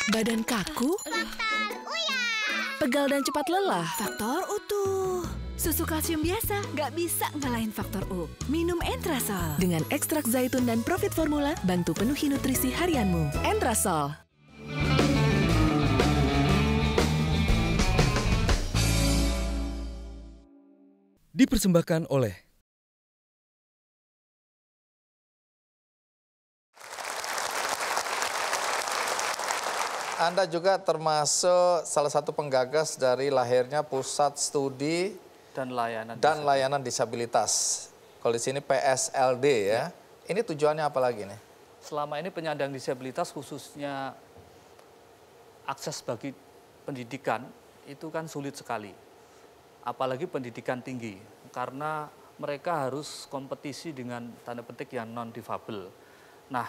Badan kaku? Faktor Uya. Pegal dan cepat lelah? Faktor utuh. Susu kalsium biasa nggak bisa ngalahin faktor U. Minum Entrasol. Dengan ekstrak zaitun dan Profit Formula, bantu penuhi nutrisi harianmu. Entrasol. Dipersembahkan oleh Anda juga termasuk salah satu penggagas dari lahirnya Pusat Studi dan Layanan Disabilitas. Kalau di sini PSLD ya. Ini tujuannya apa lagi nih? Selama ini penyandang disabilitas khususnya akses bagi pendidikan itu kan sulit sekali. Apalagi pendidikan tinggi, karena mereka harus kompetisi dengan tanda petik yang non-difabel. Nah,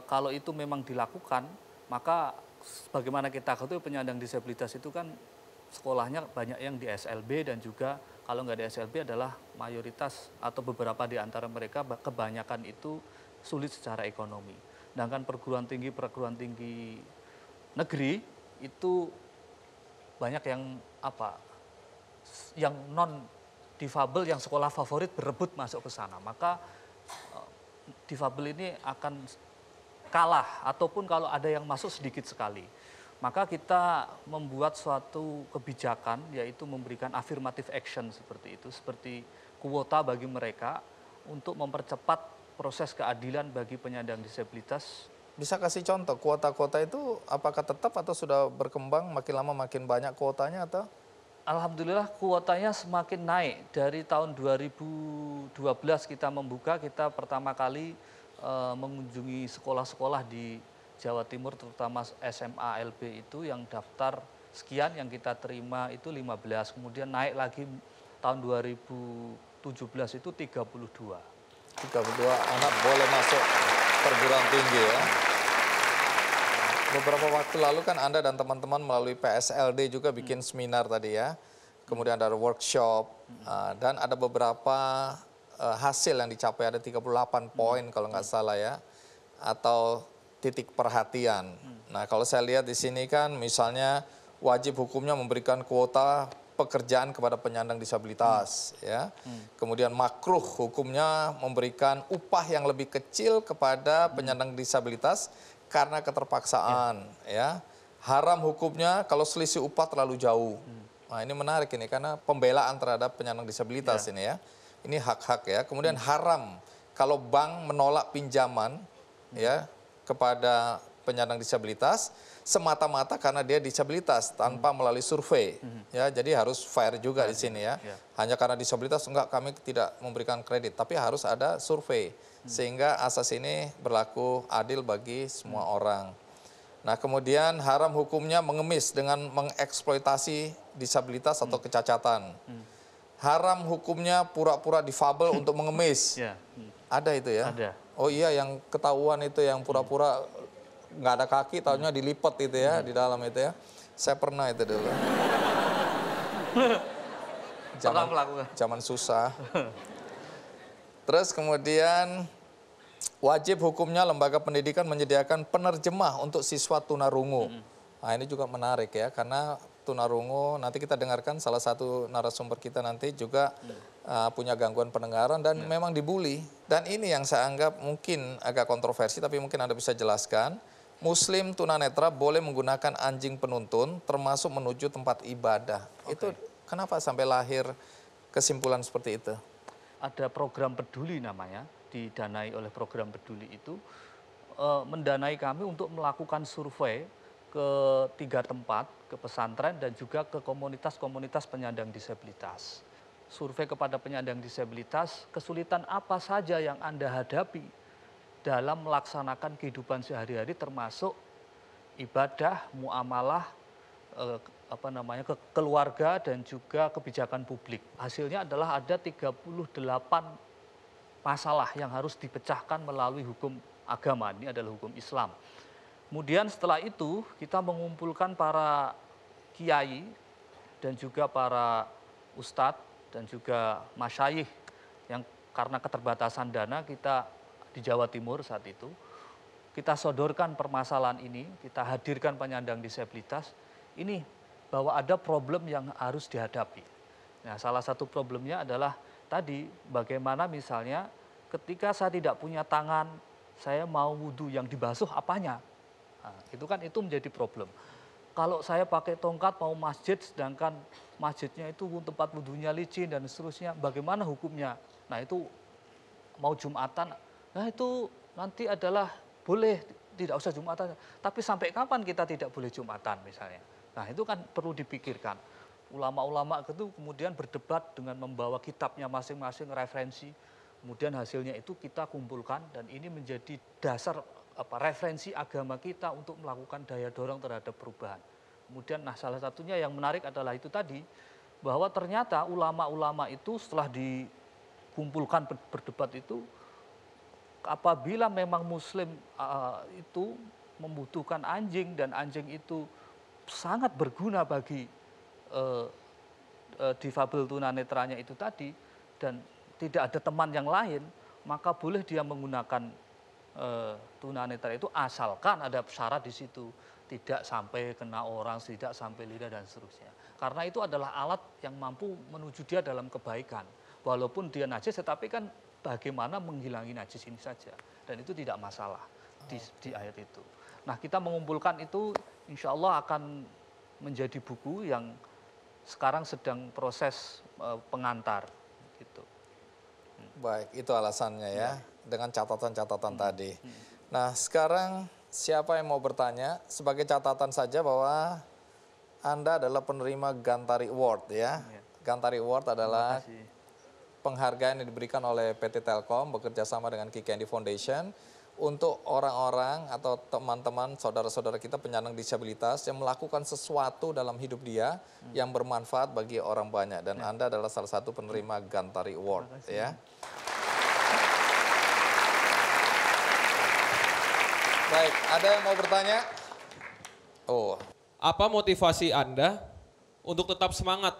kalau itu memang dilakukan, maka bagaimana kita ketahui penyandang disabilitas itu kan sekolahnya banyak yang di SLB dan juga kalau nggak di SLB adalah mayoritas atau beberapa di antara mereka kebanyakan itu sulit secara ekonomi. Sedangkan perguruan tinggi negeri itu banyak yang non difabel yang sekolah favorit berebut masuk ke sana. Maka difabel ini akan kalah ataupun kalau ada yang masuk sedikit sekali. Maka kita membuat suatu kebijakan yaitu memberikan affirmative action seperti itu, seperti kuota bagi mereka untuk mempercepat proses keadilan bagi penyandang disabilitas. Bisa kasih contoh, kuota-kuota itu apakah tetap atau sudah berkembang makin lama makin banyak kuotanya atau? Alhamdulillah kuotanya semakin naik. Dari tahun 2012 kita membuka, kita pertama kali mengunjungi sekolah-sekolah di Jawa Timur, terutama SMA LB itu yang daftar sekian, yang kita terima itu 15. Kemudian naik lagi tahun 2017 itu 32. 32 anak boleh masuk perguruan tinggi ya. Beberapa waktu lalu kan Anda dan teman-teman melalui PSLD juga bikin seminar tadi ya. Kemudian ada workshop dan ada beberapa hasil yang dicapai, ada 38 poin kalau nggak salah ya. Atau titik perhatian. Nah kalau saya lihat di sini kan misalnya wajib hukumnya memberikan kuota pekerjaan kepada penyandang disabilitas ya. Kemudian makruh hukumnya memberikan upah yang lebih kecil kepada penyandang disabilitas karena keterpaksaan ya. Haram hukumnya kalau selisih upah terlalu jauh. Nah ini menarik ini karena pembelaan terhadap penyandang disabilitas ini ya. Ini hak-hak ya. Kemudian haram kalau bank menolak pinjaman ya kepada penyandang disabilitas semata-mata karena dia disabilitas tanpa melalui survei ya. Jadi harus fair juga di sini ya. Hanya karena disabilitas enggak, kami tidak memberikan kredit, tapi harus ada survei sehingga asas ini berlaku adil bagi semua orang. Nah, kemudian haram hukumnya mengemis dengan mengeksploitasi disabilitas atau kecacatan. Haram hukumnya pura-pura difabel untuk mengemis. Ada itu ya? Ada. Oh iya, yang ketahuan itu yang pura-pura nggak ada kaki, tahunya dilipat itu ya di dalam itu ya. Saya pernah itu dulu. Zaman susah. Terus kemudian wajib hukumnya lembaga pendidikan menyediakan penerjemah untuk siswa tunarungu. Nah ini juga menarik ya, karena tunarungu nanti kita dengarkan salah satu narasumber kita nanti juga punya gangguan pendengaran dan memang dibully. Dan ini yang saya anggap mungkin agak kontroversi, tapi mungkin Anda bisa jelaskan. Muslim tunanetra boleh menggunakan anjing penuntun termasuk menuju tempat ibadah. Itu kenapa sampai lahir kesimpulan seperti itu? Ada program peduli namanya, didanai oleh program peduli itu, mendanai kami untuk melakukan survei ke 3 tempat, ke pesantren dan juga ke komunitas-komunitas penyandang disabilitas. Survei kepada penyandang disabilitas, kesulitan apa saja yang Anda hadapi dalam melaksanakan kehidupan sehari-hari termasuk ibadah, muamalah, keluarga dan juga kebijakan publik. Hasilnya adalah ada 38 masalah yang harus dipecahkan melalui hukum agama, ini adalah hukum Islam. Kemudian setelah itu kita mengumpulkan para kiai dan juga para ustadz dan juga masyayikh yang karena keterbatasan dana kita di Jawa Timur saat itu kita sodorkan permasalahan ini, kita hadirkan penyandang disabilitas, ini bahwa ada problem yang harus dihadapi. Nah, salah satu problemnya adalah tadi bagaimana misalnya ketika saya tidak punya tangan, saya mau wudhu yang dibasuh apanya? Nah, itu menjadi problem. Kalau saya pakai tongkat mau masjid, sedangkan masjidnya itu tempat wudhunya licin dan seterusnya, bagaimana hukumnya? Nah, itu mau Jumatan, nah itu nanti adalah boleh, tidak usah Jumatan. Tapi sampai kapan kita tidak boleh Jumatan misalnya? Nah, itu kan perlu dipikirkan. Ulama-ulama itu kemudian berdebat dengan membawa kitabnya masing-masing, referensi. Kemudian hasilnya itu kita kumpulkan dan ini menjadi dasar referensi agama kita untuk melakukan daya dorong terhadap perubahan. Kemudian salah satunya yang menarik adalah itu tadi, bahwa ternyata ulama-ulama itu setelah dikumpulkan berdebat itu, apabila memang muslim itu membutuhkan anjing dan anjing itu sangat berguna bagi difabel tunanetranya itu tadi dan tidak ada teman yang lain, maka boleh dia menggunakan tunanetra itu asalkan ada syarat di situ, tidak sampai kena orang, tidak sampai lidah dan seterusnya. Karena itu adalah alat yang mampu menuju dia dalam kebaikan. Walaupun dia najis, tetapi kan bagaimana menghilangi najis ini saja. Dan itu tidak masalah di ayat itu. Nah, kita mengumpulkan itu insya Allah akan menjadi buku yang sekarang sedang proses pengantar. Gitu. Baik, itu alasannya ya, dengan catatan-catatan tadi. Nah, sekarang siapa yang mau bertanya? Sebagai catatan saja bahwa Anda adalah penerima Gantari Award ya. Gantari Award adalah penghargaan yang diberikan oleh PT Telkom bekerja sama dengan Ki Candy Foundation untuk orang-orang atau teman-teman saudara-saudara kita penyandang disabilitas yang melakukan sesuatu dalam hidup dia yang bermanfaat bagi orang banyak, dan Anda adalah salah satu penerima Gantari Award ya. Baik, ada yang mau bertanya? Oh, apa motivasi Anda untuk tetap semangat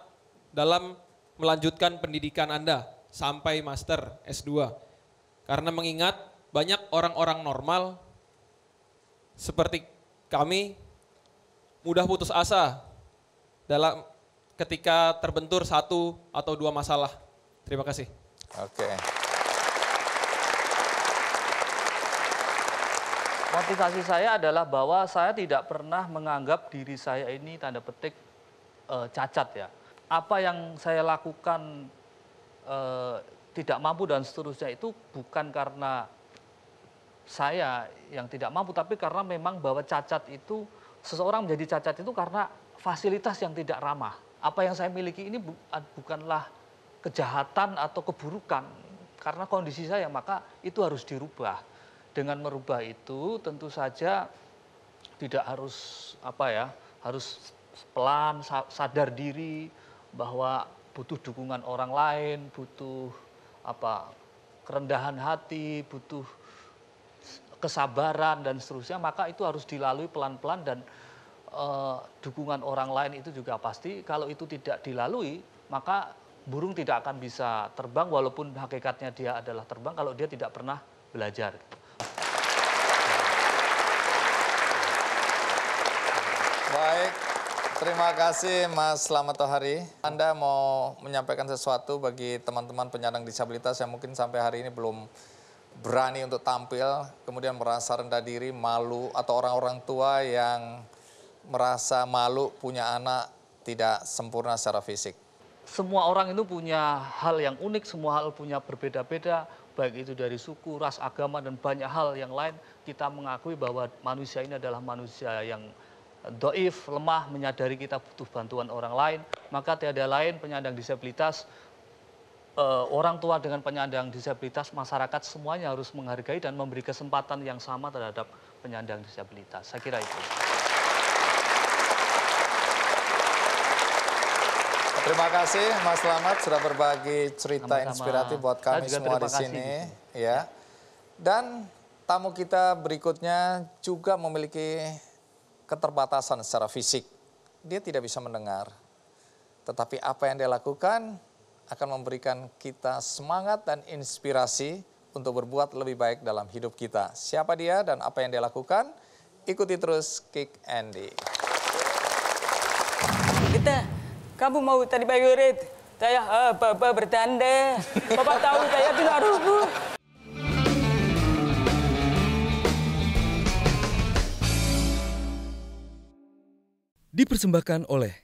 dalam melanjutkan pendidikan Anda sampai master S2? Karena mengingat banyak orang-orang normal seperti kami mudah putus asa dalam ketika terbentur satu atau dua masalah. Terima kasih. oke. Motivasi saya adalah bahwa saya tidak pernah menganggap diri saya ini tanda petik cacat ya. Apa yang saya lakukan tidak mampu dan seterusnya itu bukan karena saya yang tidak mampu, tapi karena memang bahwa cacat itu, seseorang menjadi cacat itu karena fasilitas yang tidak ramah. Apa yang saya miliki ini bukanlah kejahatan atau keburukan, karena kondisi saya, maka itu harus dirubah. Dengan merubah itu tentu saja tidak harus harus pelan, sadar diri bahwa butuh dukungan orang lain, butuh kerendahan hati, butuh kesabaran dan seterusnya, maka itu harus dilalui pelan-pelan dan dukungan orang lain itu juga pasti. Kalau itu tidak dilalui, maka burung tidak akan bisa terbang walaupun hakikatnya dia adalah terbang kalau dia tidak pernah belajar. Baik, terima kasih Mas Slamet Tohari. Anda mau menyampaikan sesuatu bagi teman-teman penyandang disabilitas yang mungkin sampai hari ini belum berani untuk tampil, kemudian merasa rendah diri, malu, atau orang-orang tua yang merasa malu punya anak tidak sempurna secara fisik? Semua orang itu punya hal yang unik, semua hal punya berbeda-beda, baik itu dari suku, ras, agama, dan banyak hal yang lain. Kita mengakui bahwa manusia ini adalah manusia yang doif, lemah, menyadari kita butuh bantuan orang lain, maka tiada lain penyandang disabilitas, orang tua dengan penyandang disabilitas, masyarakat semuanya harus menghargai dan memberi kesempatan yang sama terhadap penyandang disabilitas. Saya kira itu. Terima kasih Mas Slamet sudah berbagi cerita Sama-sama. inspiratif buat kami semua di sini ya. Dan tamu kita berikutnya juga memiliki keterbatasan secara fisik. Dia tidak bisa mendengar. Tetapi apa yang dia lakukan akan memberikan kita semangat dan inspirasi untuk berbuat lebih baik dalam hidup kita. Siapa dia dan apa yang dia lakukan? Ikuti terus Kick Andy. Kamu mau tadi bayoret? Saya Bapak bertanda. Bapak tahu saya tidak rubuh. Dipersembahkan oleh